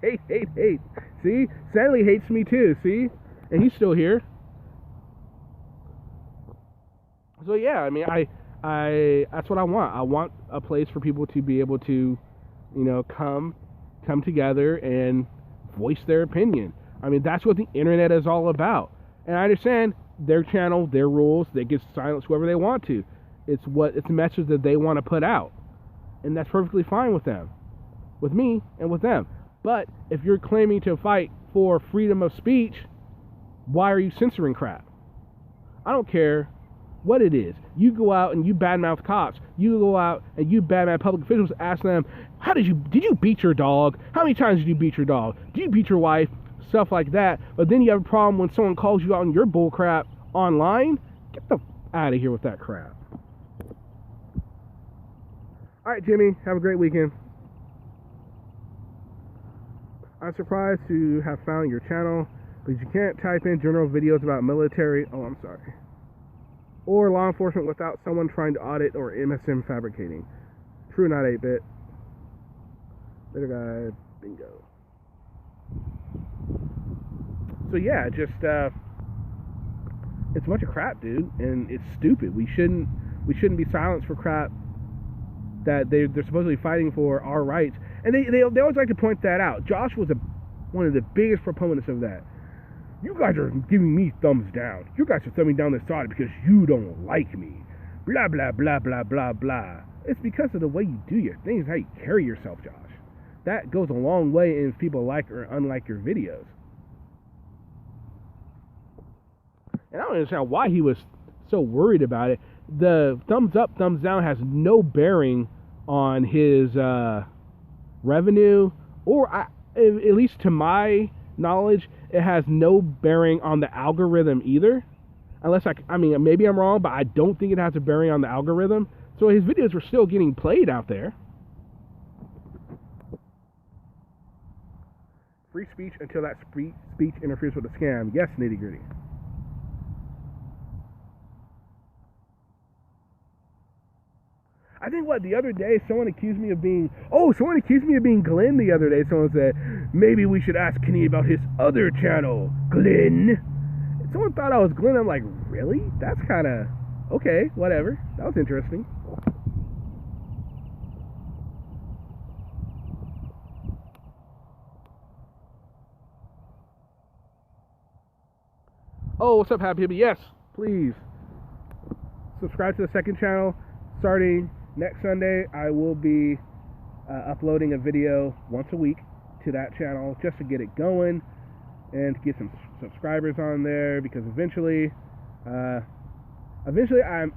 hate. See? Stanley hates me too, see? And he's still here. So yeah, I mean, I that's what I want. I want a place for people to be able to, come together and voice their opinion. I mean, that's what the internet is all about. And I understand their channel, their rules, they can silence whoever they want to. It's a message that they want to put out. And that's perfectly fine with them. With me and with them. But if you're claiming to fight for freedom of speech, why are you censoring crap? I don't care what it is. You go out and you badmouth cops. You go out and you badmouth public officials, ask them, did you beat your dog? How many times did you beat your dog? Did you beat your wife? Stuff like that. But then you have a problem when someone calls you out on your bull crap online. Get the out of here with that crap. Alright, Jimmy, have a great weekend. I'm surprised to have found your channel, because you can't type in general videos about military, or law enforcement without someone trying to audit or MSM fabricating. True, not 8-bit. Later, guy. Bingo. So yeah, just it's a bunch of crap, dude, and it's stupid. We shouldn't be silenced for crap that they're supposedly fighting for our rights. And they always like to point that out. Josh was one of the biggest proponents of that. You guys are giving me thumbs down. You guys are thumbing down this audit because you don't like me. Blah, blah, blah, blah, blah, blah. It's because of the way you do your things, how you carry yourself, Josh. That goes a long way in if people like or unlike your videos. And I don't understand why he was so worried about it. the thumbs up, thumbs down has no bearing on his revenue, or at least to my knowledge, it has no bearing on the algorithm either. Unless I mean, maybe I'm wrong, but I don't think it has a bearing on the algorithm. So his videos were still getting played out there. Free speech until that speech interferes with a scam. Yes, nitty gritty. I think the other day someone accused me of being Glenn the other day. Someone said maybe we should ask Kenny about his other channel, Glenn. Someone thought I was Glenn. I'm like, really? That's kind of okay, whatever. That was interesting. Oh, what's up, happy people? Yes, please subscribe to the second channel. Starting next Sunday, I will be uploading a video once a week to that channel just to get it going and to get some subscribers on there, because eventually I'm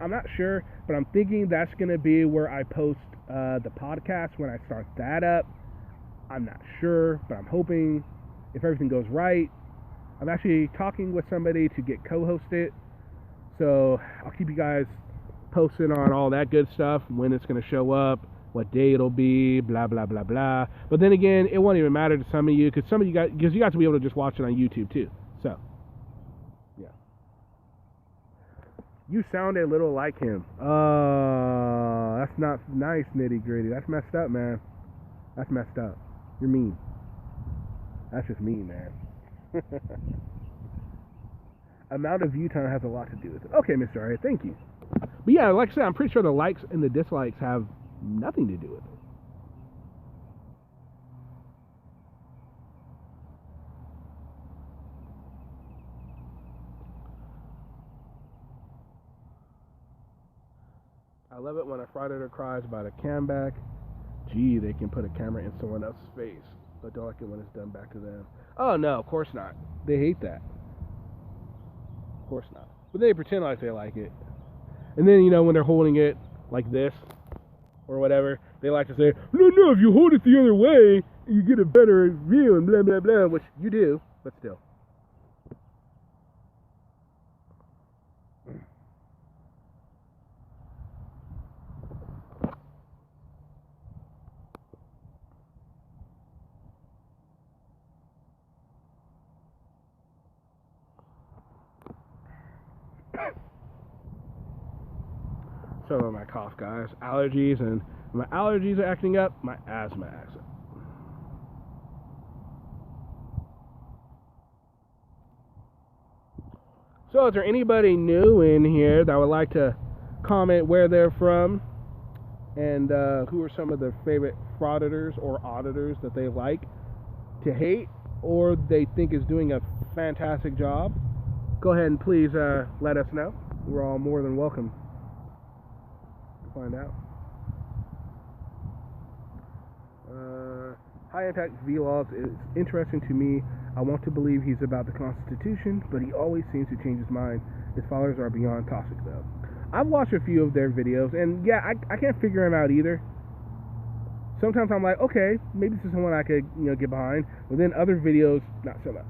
not sure, but I'm thinking that's going to be where I post the podcast when I start that up. I'm not sure, but I'm hoping if everything goes right. I'm actually talking with somebody to get co-host it, so I'll keep you guys posted on all that good stuff, when it's going to show up, what day it'll be, blah blah blah blah. But then again, it won't even matter to some of you, because you guys will be able to just watch it on YouTube too. So yeah, you sound a little like him. That's not nice, nitty gritty. That's messed up, man. That's messed up. You're mean. That's just mean, man. Amount of view time has a lot to do with it. Okay, Mr. Aria, thank you. But yeah, like I said, I'm pretty sure the likes and the dislikes have nothing to do with it. I love it when a fraud editor cries about a cam back. Gee, they can put a camera in someone else's face, but don't like it when it's done back to them. Oh no, of course not. They hate that. Of course not. But they pretend like they like it. And then, when they're holding it like this or whatever, they like to say, no, if you hold it the other way, you get a better view and blah, blah, blah, which you do, but still. Sorry about my cough, guys. Allergies, and when my allergies are acting up, my asthma acts up. So is there anybody new in here that would like to comment where they're from, and who are some of their favorite frauditors or auditors that they like to hate, or they think is doing a fantastic job? Go ahead and please let us know. We're all more than welcome to find out. High Impact Vlogs is interesting to me. I want to believe he's about the Constitution, but he always seems to change his mind. His followers are beyond toxic, though. I've watched a few of their videos, and yeah, I can't figure him out either. Sometimes I'm like, okay, maybe this is someone I could, get behind. But then other videos, not so much.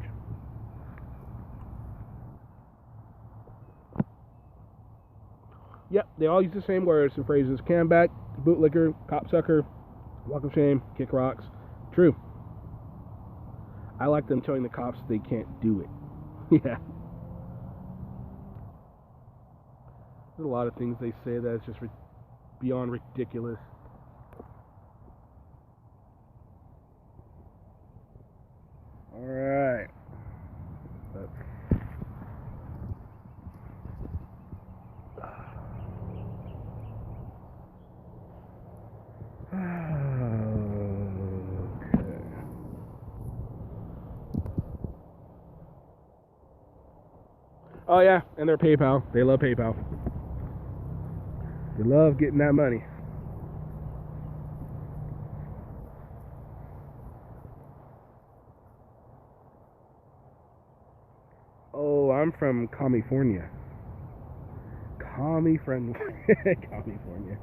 Yep, they all use the same words and phrases. Camback, bootlicker, copsucker, walk of shame, kick rocks. True. I like them telling the cops they can't do it. Yeah. There's a lot of things they say that is just beyond ridiculous. Alright. Oh yeah, and their PayPal. They love PayPal. They love getting that money. Oh, I'm from California. Commie friendly. California.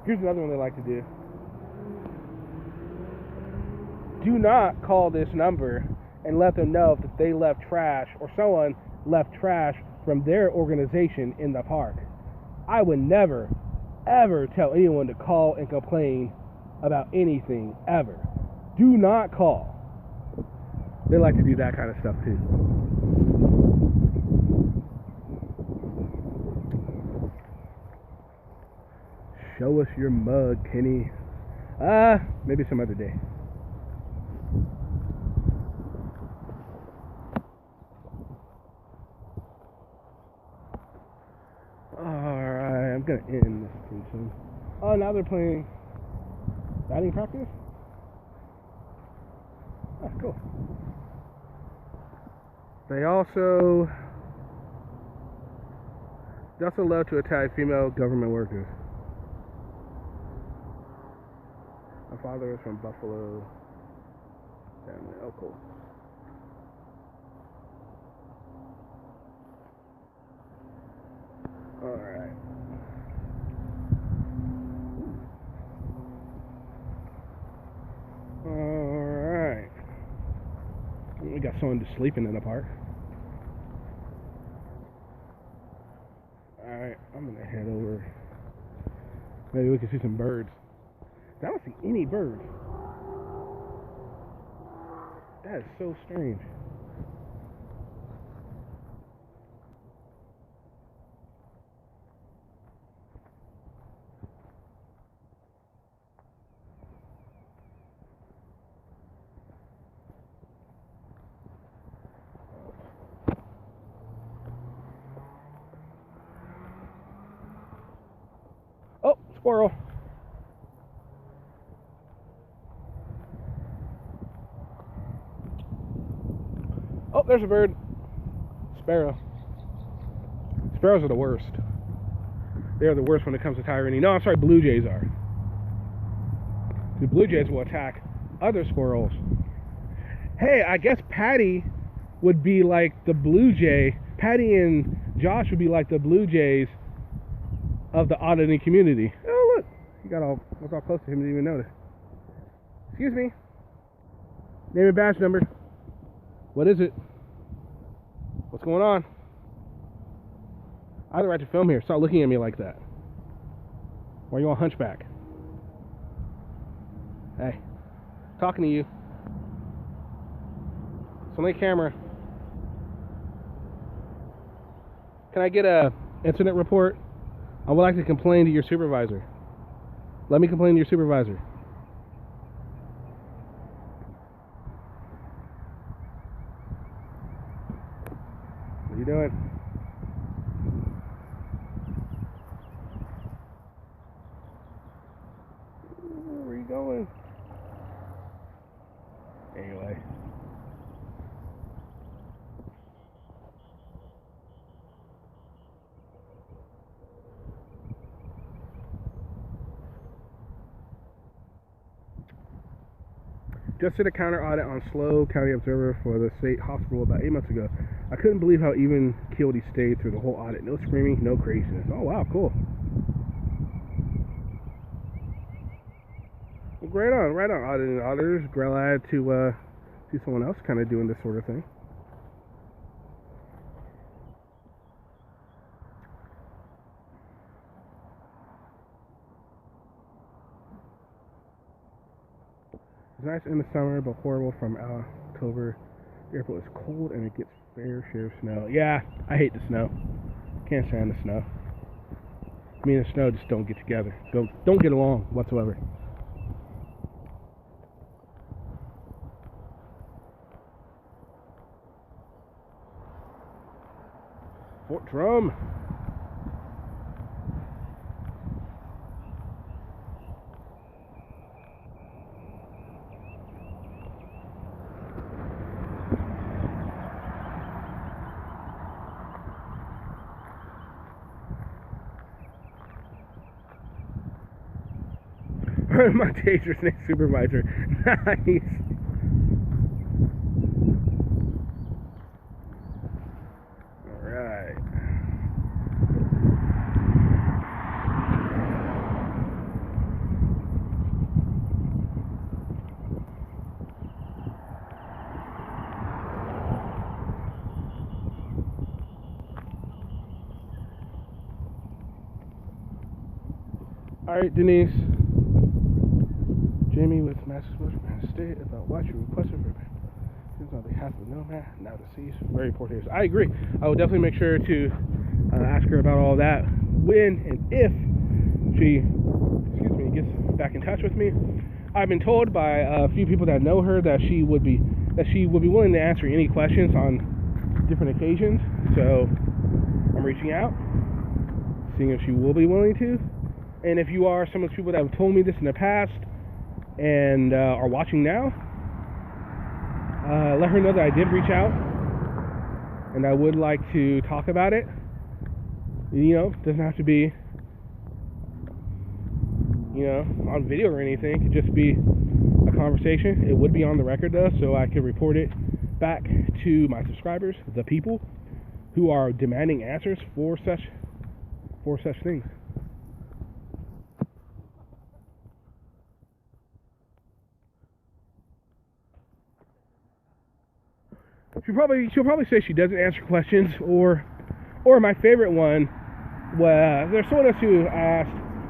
Here's another one they like to do. Do not call this number and let them know that they left trash or someone left trash from their organization in the park. I would never, ever tell anyone to call and complain about anything, ever. Do not call. They like to do that kind of stuff too. Show us your mug, Kenny. Maybe some other day. Alright, I'm gonna end this pretty soon. Oh, now they're playing batting practice? Oh, cool. They also love to attack female government workers. My father is from Buffalo. Family. Oh, cool. Alright. Alright. We got someone just sleeping in the park. Alright, I'm gonna head over. Maybe we can see some birds. I don't see any birds. That is so strange. Oh, squirrel. Oh, there's a bird. Sparrow. Sparrows are the worst. They are the worst when it comes to tyranny. No, I'm sorry, blue jays are. The blue jays will attack other squirrels. Hey, I guess Patty would be like the blue jay. Patty and Josh would be like the blue jays of the auditing community. Oh, look. I was all close to him, didn't even notice. Excuse me. Name and badge number. What is it? What's going on? I have the right to film here. Stop looking at me like that. Why are you on hunchback? Hey, talking to you. It's on the camera. Can I get a incident report? I would like to complain to your supervisor. Let me complain to your supervisor. What are you doing? Where are you going? Anyway. Just did a counter audit on Slow County Observer for the state hospital about 8 months ago. I couldn't believe how even keeled he stayed through the whole audit. No screaming, no craziness. Oh wow, cool. Well, right on, auditing auditors. Glad to see someone else kind of doing this sort of thing. It's nice in the summer, but horrible from October. The airport is cold and it gets fair share of snow. Yeah, I hate the snow. Can't stand the snow. Me and the snow just don't get together. Don't get along whatsoever. Fort Drum. My taser snake supervisor. Nice. Alright. Alright, Denise. Jamie with Massachusetts State about what you requested for since on behalf of Nomad, now deceased. Very important news. I agree. I will definitely make sure to ask her about all that when and if she, gets back in touch with me. I've been told by a few people that know her that she would be willing to answer any questions on different occasions. So I'm reaching out, seeing if she will be willing to. And if you are some of the people that have told me this in the past and are watching now, let her know that I did reach out and I would like to talk about it. Doesn't have to be, on video or anything. It could just be a conversation. It would be on the record though, so I could report it back to my subscribers, the people who are demanding answers for such things. She'll probably say she doesn't answer questions, or my favorite one was there's someone else who asked,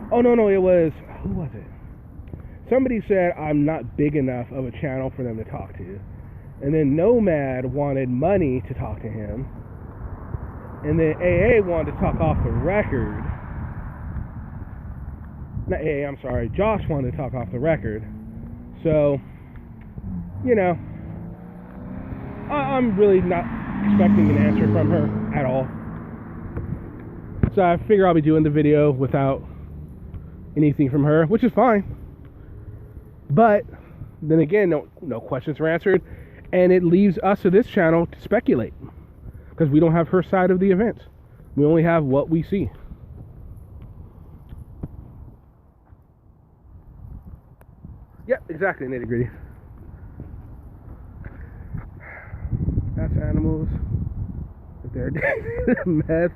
who was it? Somebody said I'm not big enough of a channel for them to talk to, and then Nomad wanted money to talk to him, and then AA wanted to talk off the record. Not AA, I'm sorry, Josh wanted to talk off the record. So, I'm really not expecting an answer from her at all. So I figure I'll be doing the video without anything from her, which is fine. But then again, no questions are answered, and it leaves us to this channel to speculate because we don't have her side of the events. We only have what we see. Yep, exactly, nitty gritty. Ask animals if they're meth,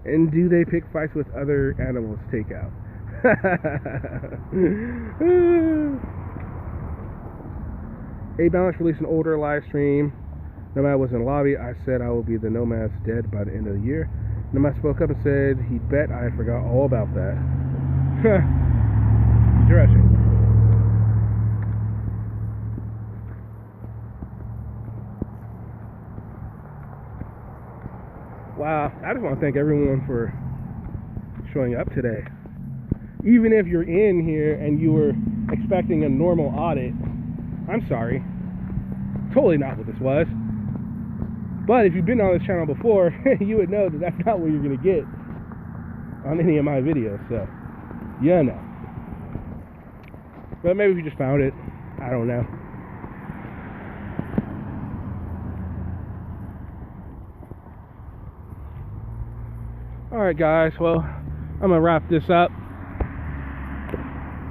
and do they pick fights with other animals to take out? A-Balance released an older live stream. Nomad was in the lobby. I said I will be the Nomad's dead by the end of the year. Nomad spoke up and said he'd bet I forgot all about that. Interesting. Wow, I just want to thank everyone for showing up today. Even if you're in here and you were expecting a normal audit, I'm sorry. Totally not what this was. But if you've been on this channel before, you would know that that's not what you're going to get on any of my videos. So, no. But maybe if you just found it, I don't know. Alright guys, well, I'm going to wrap this up.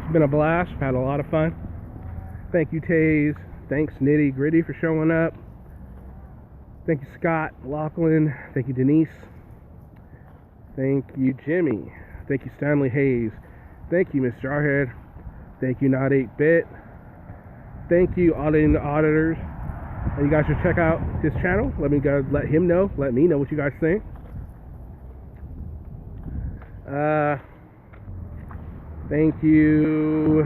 It's been a blast. Had a lot of fun. Thank you, Taze. Thanks, Nitty Gritty, for showing up. Thank you, Scott, Lachlan. Thank you, Denise. Thank you, Jimmy. Thank you, Stanley Hayes. Thank you, Miss Jarhead. Thank you, Not 8-Bit. Thank you, Auditing the Auditors. And you guys should check out his channel. Let me know what you guys think. Thank you.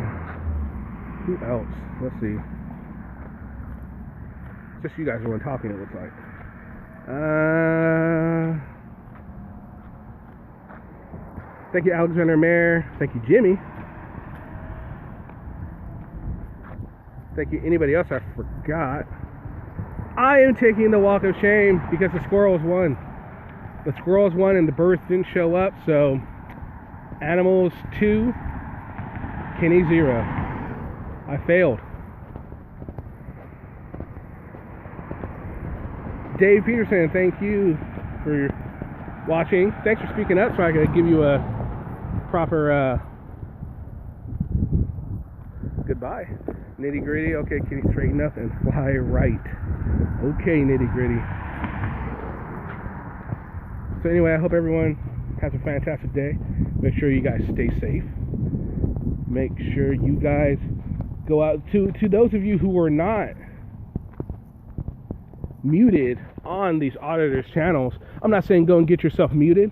Who else? Let's see. Just you guys are the one talking, it looks like. Thank you, Alexander Mayer. Thank you, Jimmy. Thank you, anybody else I forgot. I am taking the walk of shame because the squirrels won. The squirrels won and the birds didn't show up, so Animals 2, Kenny 0. I failed. Dave Peterson, thank you for watching. Thanks for speaking up so I could give you a proper Goodbye. Nitty gritty. Okay, kitty, straighten up and fly right. Okay, nitty gritty. So anyway, I hope everyone has a fantastic day. Make sure you guys stay safe. Make sure you guys go out to those of you who are not muted on these auditors channels. I'm not saying go and get yourself muted,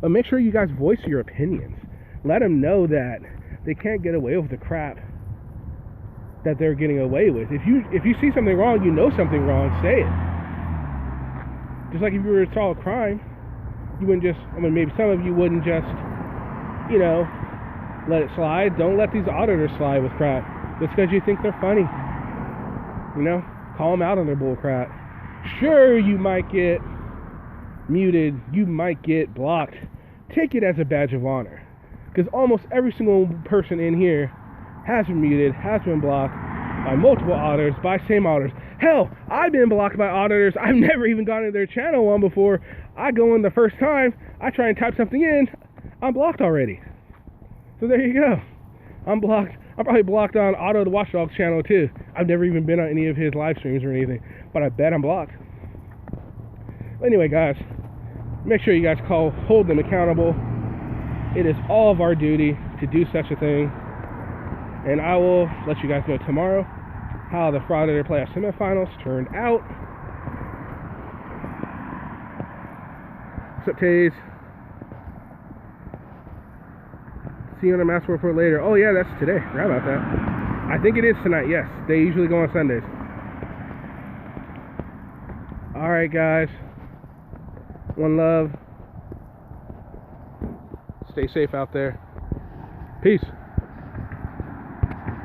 but make sure you guys voice your opinions. Let them know that they can't get away with the crap that they're getting away with. If you see something wrong, you know something wrong, say it. Just like if you were to solve a crime, you wouldn't just, I mean, maybe some of you wouldn't just, you know, let it slide. Don't let these auditors slide with crap just because you think they're funny. You know, call them out on their bull crap. Sure, you might get muted, you might get blocked. Take it as a badge of honor, because almost every single person in here has been muted, has been blocked by multiple auditors, by same auditors. Hell, I've been blocked by auditors. I've never even gone to their channel one before. I go in the first time, I try and type something in, I'm blocked already. So there you go. I'm blocked. I'm probably blocked on Otto the Watchdog's channel too. I've never even been on any of his live streams or anything, but I bet I'm blocked. Anyway, guys, make sure you guys hold them accountable. It is all of our duty to do such a thing. And I will let you guys know tomorrow how the Frauditor Playoff Semifinals turned out. What's up, Taze? See you on the Mass Report later. Oh yeah, that's today. Forgot about that. I think it is tonight, yes. They usually go on Sundays. Alright, guys. One love. Stay safe out there. Peace.